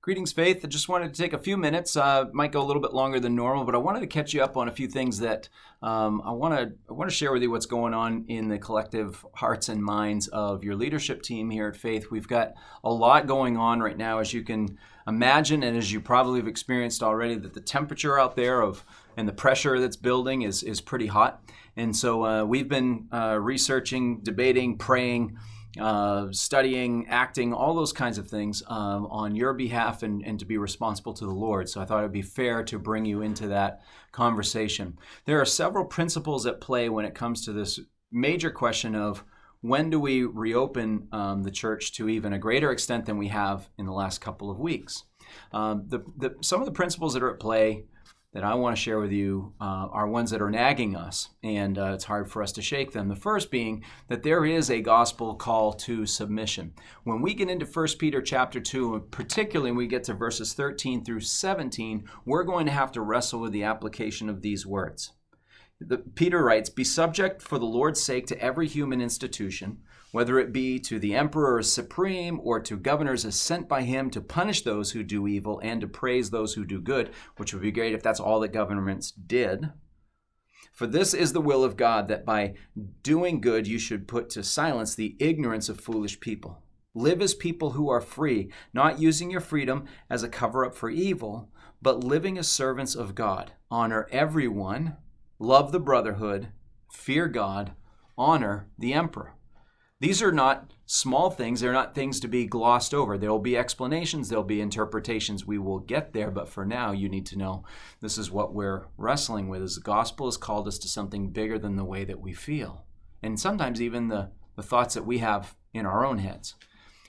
Greetings, Faith. I just wanted to take a few minutes. Might go a little bit longer than normal, but I wanted to catch you up on a few things that I want to share with you what's going on in the collective hearts and minds of your leadership team here at Faith. We've got a lot going on right now, as you can imagine, and as you probably have experienced already, that the temperature out there and the pressure that's building is pretty hot. And so we've been researching, debating, praying, studying, acting, all those kinds of things on your behalf and to be responsible to the Lord. So I thought it would be fair to bring you into that conversation. There are several principles at play when it comes to this major question of when do we reopen the church to even a greater extent than we have in the last couple of weeks. Some of the principles that are at play that I want to share with you are ones that are nagging us, and it's hard for us to shake them. The first being that there is a gospel call to submission. When we get into 1 Peter chapter 2, particularly when we get to verses 13 through 17, we're going to have to wrestle with the application of these words. Peter writes, "Be subject for the Lord's sake to every human institution, whether it be to the emperor as supreme or to governors as sent by him to punish those who do evil and to praise those who do good," which would be great if that's all that governments did. "For this is the will of God, that by doing good you should put to silence the ignorance of foolish people. Live as people who are free, not using your freedom as a cover-up for evil, but living as servants of God. Honor everyone, love the brotherhood, fear God, honor the emperor." These are not small things. They're not things to be glossed over. There will be explanations. There will be interpretations. We will get there. But for now, you need to know this is what we're wrestling with, is the gospel has called us to something bigger than the way that we feel. And sometimes even the thoughts that we have in our own heads.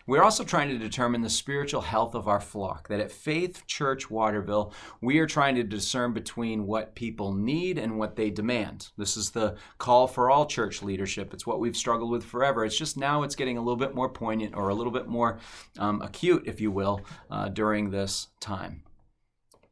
We're also trying to determine the spiritual health of our flock, that at Faith Church Waterville, we are trying to discern between what people need and what they demand. This is the call for all church leadership. It's what we've struggled with forever. It's just now it's getting a little bit more poignant or a little bit more acute, if you will, during this time.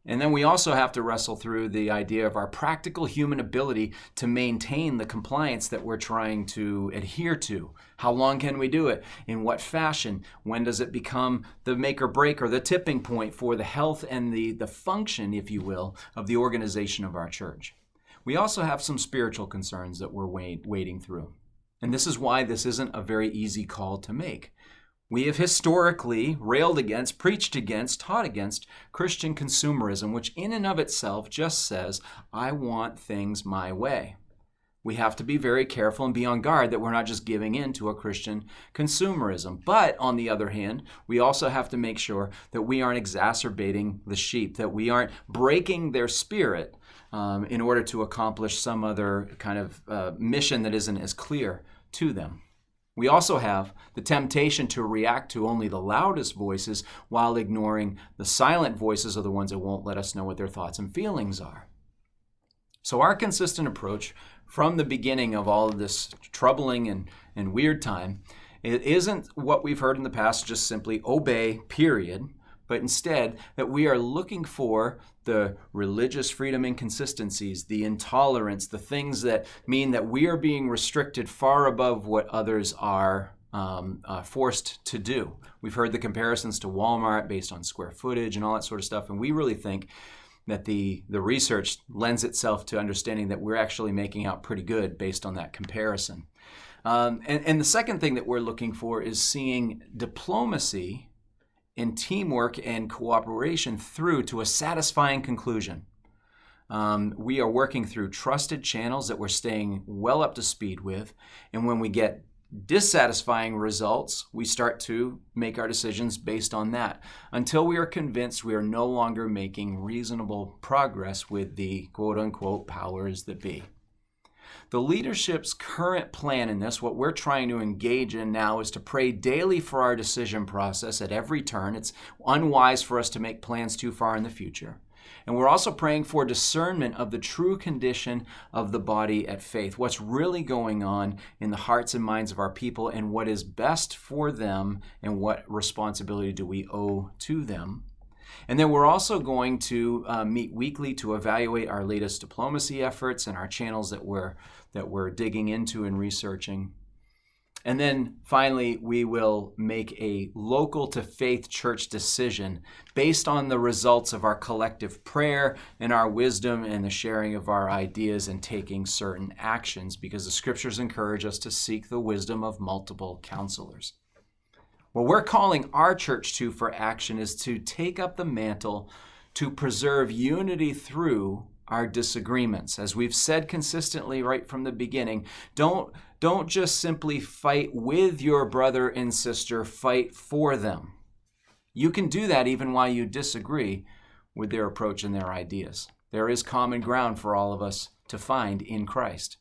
And then we also have to wrestle through the idea of our practical human ability to maintain the compliance that we're trying to adhere to. How long can we do it? In what fashion? When does it become the make or break or the tipping point for the health and the function, if you will, of the organization of our church? We also have some spiritual concerns that we're wading through. And this is why this isn't a very easy call to make. We have historically railed against, preached against, taught against Christian consumerism, which in and of itself just says, I want things my way. We have to be very careful and be on guard that we're not just giving in to a Christian consumerism. But on the other hand, we also have to make sure that we aren't exacerbating the sheep, that we aren't breaking their spirit in order to accomplish some other kind of mission that isn't as clear to them. We also have the temptation to react to only the loudest voices while ignoring the silent voices of the ones that won't let us know what their thoughts and feelings are. So our consistent approach from the beginning of all of this troubling and weird time, it isn't what we've heard in the past, just simply obey, period, but instead that we are looking for the religious freedom inconsistencies, the intolerance, the things that mean that we are being restricted far above what others are forced to do. We've heard the comparisons to Walmart based on square footage and all that sort of stuff, and we really think that the research lends itself to understanding that we're actually making out pretty good based on that comparison. And the second thing that we're looking for is seeing diplomacy and teamwork and cooperation through to a satisfying conclusion. We are working through trusted channels that we're staying well up to speed with, and when we get dissatisfying results, we start to make our decisions based on that, until we are convinced we are no longer making reasonable progress with the quote-unquote powers that be. The leadership's current plan in this, what we're trying to engage in now, is to pray daily for our decision process at every turn. It's unwise for us to make plans too far in the future. And we're also praying for discernment of the true condition of the body at Faith, what's really going on in the hearts and minds of our people and what is best for them and what responsibility do we owe to them. And then we're also going to meet weekly to evaluate our latest diplomacy efforts and our channels that we're digging into and researching. And then finally, we will make a local to faith church decision based on the results of our collective prayer and our wisdom and the sharing of our ideas and taking certain actions, because the scriptures encourage us to seek the wisdom of multiple counselors. What we're calling our church to for action is to take up the mantle to preserve unity through our disagreements. As we've said consistently right from the beginning, don't just simply fight with your brother and sister, fight for them. You can do that even while you disagree with their approach and their ideas. There is common ground for all of us to find in Christ.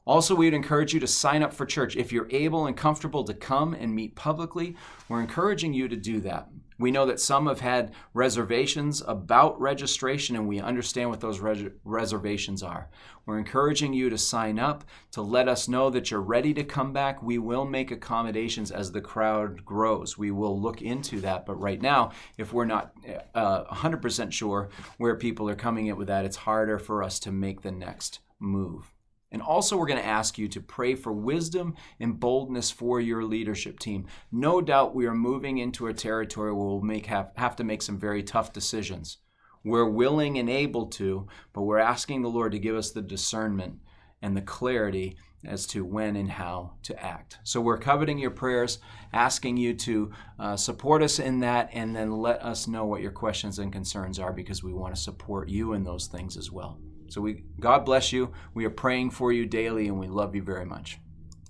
Also, we would encourage you to sign up for church. If you're able and comfortable to come and meet publicly, we're encouraging you to do that. We know that some have had reservations about registration, and we understand what those reservations are. We're encouraging you to sign up, to let us know that you're ready to come back. We will make accommodations as the crowd grows. We will look into that, but right now, if we're not 100% sure where people are coming in with that, it's harder for us to make the next move. And also, we're going to ask you to pray for wisdom and boldness for your leadership team. No doubt we are moving into a territory where we'll have to make some very tough decisions. We're willing and able to, but we're asking the Lord to give us the discernment and the clarity as to when and how to act. So we're coveting your prayers, asking you to support us in that, and then let us know what your questions and concerns are, because we want to support you in those things as well. So God bless you. We are praying for you daily, and we love you very much.